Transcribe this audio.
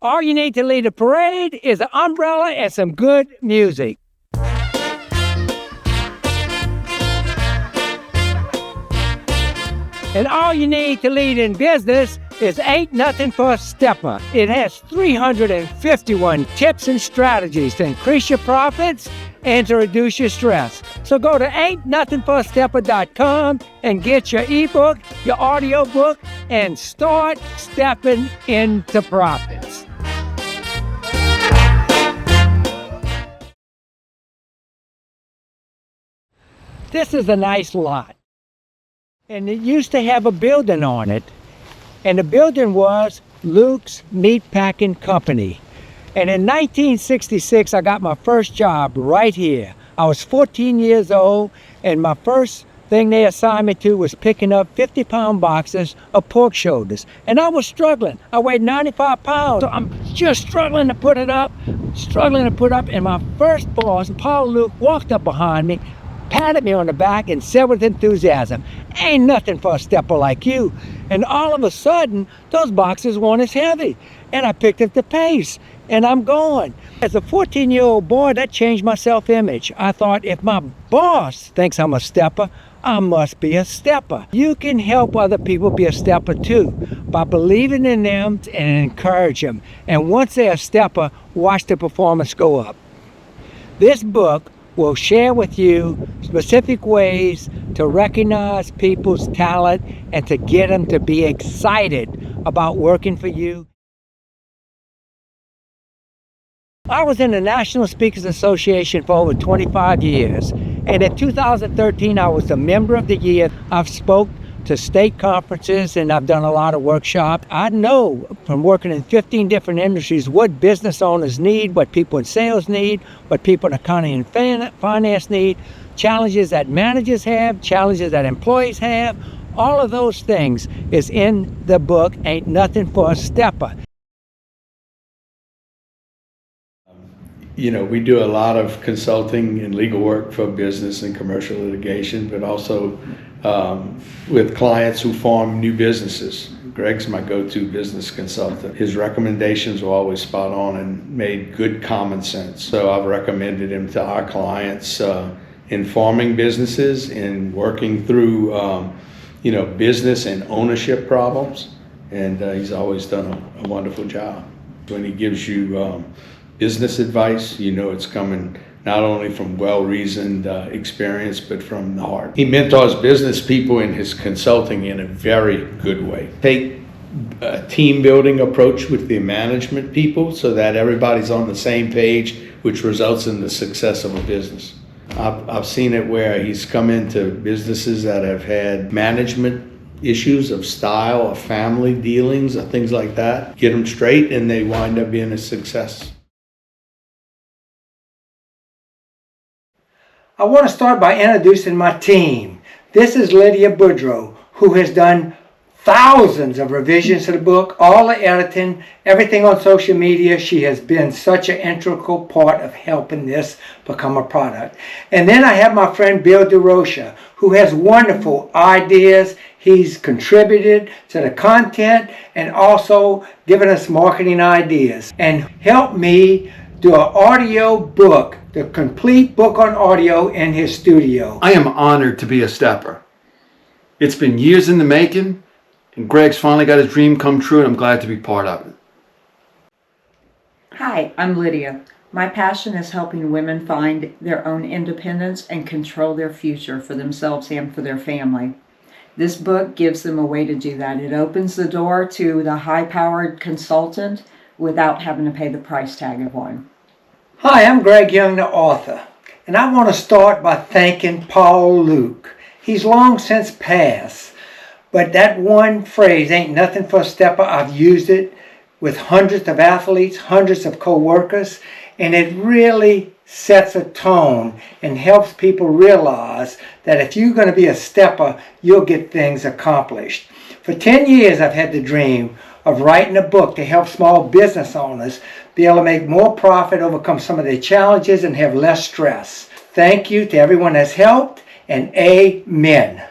All you need to lead a parade is an umbrella and some good music. And all you need to lead in business is Ain't Nothin for Steppa. It has 351 tips and strategies to increase your profits and to reduce your stress. So go to ain'tnothinforsteppa.com and get your ebook, your audio book, and start stepping into profits. This is a nice lot. And it used to have a building on it. And the building was Luke's Meatpacking Company. And in 1966, I got my first job right here. I was 14 years old, and my first thing they assigned me to was picking up 50-pound boxes of pork shoulders. And I was struggling. I weighed 95 pounds, so I'm just struggling to put it up. And my first boss, Paul Luke, walked up behind me, patted me on the back, and said with enthusiasm, "Ain't nothing for a stepper like you." And all of a sudden, those boxes weren't as heavy. And I picked up the pace, and I'm going. As a 14-year-old boy, that changed my self-image. I thought, if my boss thinks I'm a stepper, I must be a stepper. You can help other people be a stepper too, by believing in them and encourage them. And once they're a stepper, watch the performance go up. This book will share with you specific ways to recognize people's talent and to get them to be excited about working for you. I was in the National Speakers Association for over 25 years, and in 2013 I was a member of the year. I've spoke to state conferences and I've done a lot of workshops. I know from working in 15 different industries what business owners need, what people in sales need, what people in accounting and finance need, challenges that managers have, challenges that employees have. All of those things is in the book, Ain't Nothing for a Stepper. You know, we do a lot of consulting and legal work for business and commercial litigation, but also with clients who form new businesses. Greg's my go-to business consultant. His recommendations were always spot on and made good common sense. So I've recommended him to our clients in forming businesses, in working through business and ownership problems, and he's always done a wonderful job. When he gives you business advice, you know it's coming not only from well-reasoned experience, but from the heart. He mentors business people in his consulting in a very good way. Take a team building approach with the management people so that everybody's on the same page, which results in the success of a business. I've seen it where he's come into businesses that have had management issues of style, of family dealings, or things like that. Get them straight and they wind up being a success. I want to start by introducing my team. This is Lydia Boudreau, who has done thousands of revisions to the book, all the editing, everything on social media. She has been such an integral part of helping this become a product. And then I have my friend Bill DeRocha, who has wonderful ideas. He's contributed to the content and also given us marketing ideas and helped me do an audio book, the complete book on audio in his studio. I am honored to be a stepper. It's been years in the making, and Greg's finally got his dream come true, and I'm glad to be part of it. Hi, I'm Lydia. My passion is helping women find their own independence and control their future for themselves and for their family. This book gives them a way to do that. It opens the door to the high-powered consultant without having to pay the price tag of one. Hi, I'm Greg Young, the author, and I want to start by thanking Paul Luke. He's long since passed, but that one phrase, ain't nothing for a stepper, I've used it with hundreds of athletes, hundreds of co-workers, and it really sets a tone and helps people realize that if you're going to be a stepper, you'll get things accomplished. For 10 years, I've had the dream of writing a book to help small business owners be able to make more profit, overcome some of their challenges, and have less stress. Thank you to everyone that's helped, and amen.